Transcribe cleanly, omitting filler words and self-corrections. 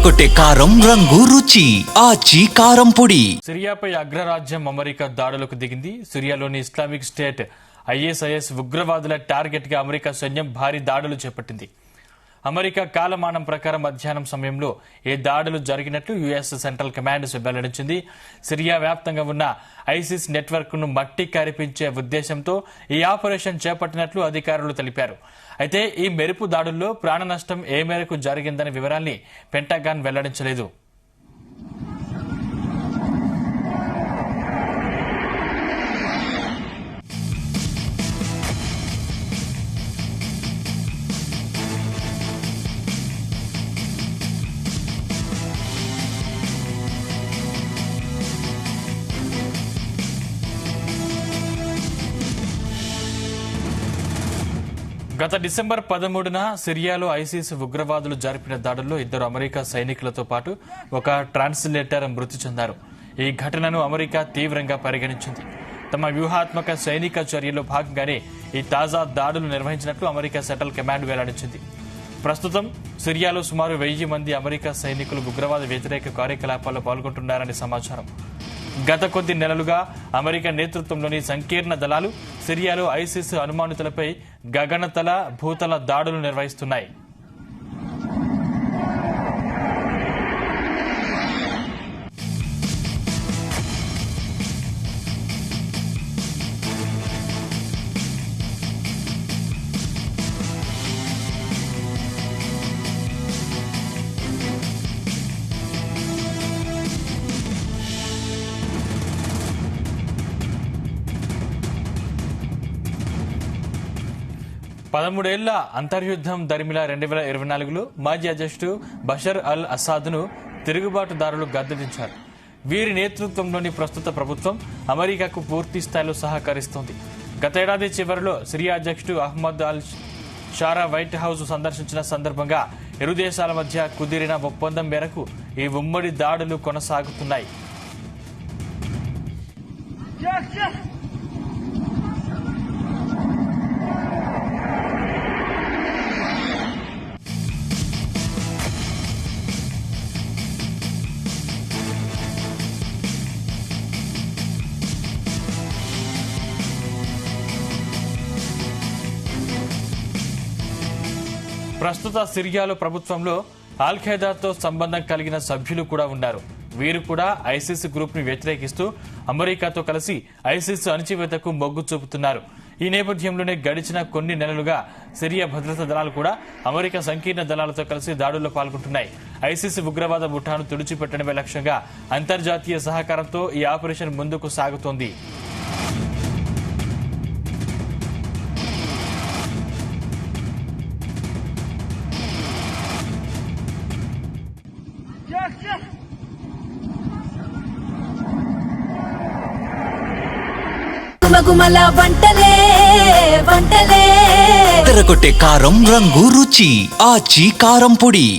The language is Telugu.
అదరగొట్టే కారం రంగు రుచి ఆచి కారం పొడి. సిరియాపై అగ్రరాజ్యం అమెరికా దాడులకు దిగింది. సిరియాలోని ఇస్లామిక్ స్టేట్ ఐఎస్ఐఎస్ ఉగ్రవాదుల టార్గెట్ గా అమెరికా సైన్యం భారీ దాడులు చేపట్టింది. అమెరికా కాలమానం ప్రకారం మధ్యాహ్నం సమయంలో ఈ దాడులు జరిగినట్లు యుఎస్ సెంట్రల్ కమాండ్ వెల్లడించింది. సిరియా వ్యాప్తంగా ఉన్న ఐసిస్ నెట్వర్క్ ను మట్టి కరిపించే ఉద్దేశంతో ఈ ఆపరేషన్ చేపట్టినట్లు అధికారులు తెలిపారు. అయితే ఈ మెరుపు దాడుల్లో ప్రాణ నష్టం ఏ మేరకు జరిగిందనే వివరాల్ని పెంటగాన్ వెల్లడించలేదు. గత డిసెంబర్ 13న సిరియాలో ఐసిస్ ఉగ్రవాదులు జరిపిన దాడుల్లో 2 అమెరికా సైనికులతో పాటు ఒక ట్రాన్స్లేటర్ మృతి చెందారు. ఈ ఘటనను అమెరికా తీవ్రంగా పరిగణించింది. తమ వ్యూహాత్మక సైనిక చర్యలో భాగంగానే ఈ తాజా దాడులు నిర్వహించినట్లు అమెరికా సెంట్రల్ కమాండ్ వెల్లడించింది. ప్రస్తుతం సిరియాలో సుమారు 1000 మంది అమెరికా సైనికులు ఉగ్రవాద వ్యతిరేక కార్యకలాపాల్లో పాల్గొంటున్నారని సమాచారం. గత కొద్ది నెలలుగా అమెరికా నేతృత్వంలోని సంకీర్ణ దళాలు సిరియాలో ఐసిస్ అనుమానితులపై గగనతల భూతల దాడులు నిర్వహిస్తున్నాయి. పదమూడేళ్ల అంతర్యుద్ధం దరిమిలా 2024లో మాజీ అధ్యక్షుడు బషర్ అల్ అసాద్ను తిరుగుబాటుదారులు గద్దెదించారు. వీరి నేతృత్వంలోని ప్రస్తుత ప్రభుత్వం అమెరికాకు పూర్తి స్థాయిలో సహకరిస్తోంది. గతేడాది చివరిలో సిరియా అధ్యక్షుడు అహ్మద్ అల్ షారా వైట్ హౌస్ సందర్శించిన సందర్భంగా ఇరు దేశాల మధ్య కుదిరిన ఒప్పందం మేరకు ఈ ఉమ్మడి దాడులు కొనసాగుతున్నాయి. ప్రస్తుత సిరియాలో ప్రభుత్వంలో అల్ ఖైదాతో సంబంధం కలిగిన సభ్యులు కూడా ఉన్నారు. వీరు కూడా ఐసిస్ గ్రూప్ ని వ్యతిరేకిస్తూ అమెరికాతో కలిసి ఐసిస్ అణచివేతకు మొగ్గు చూపుతున్నారు. ఈ నేపథ్యంలోనే గడిచిన కొన్ని నెలలుగా సిరియా భద్రతా దళాలు కూడా అమెరికా సంకీర్ణ దళాలతో కలిసి దాడుల్లో పాల్గొంటున్నాయి. ఐసిస్ ఉగ్రవాద ముఠాను తుడిచిపెట్టడమే లక్ష్యంగా అంతర్జాతీయ సహకారంతో ఈ ఆపరేషన్ ముందుకు సాగుతోంది. గుమగుమల వంటలే వంటలే అదరగొట్టే కారం రంగు రుచి ఆచి కారం పొడి.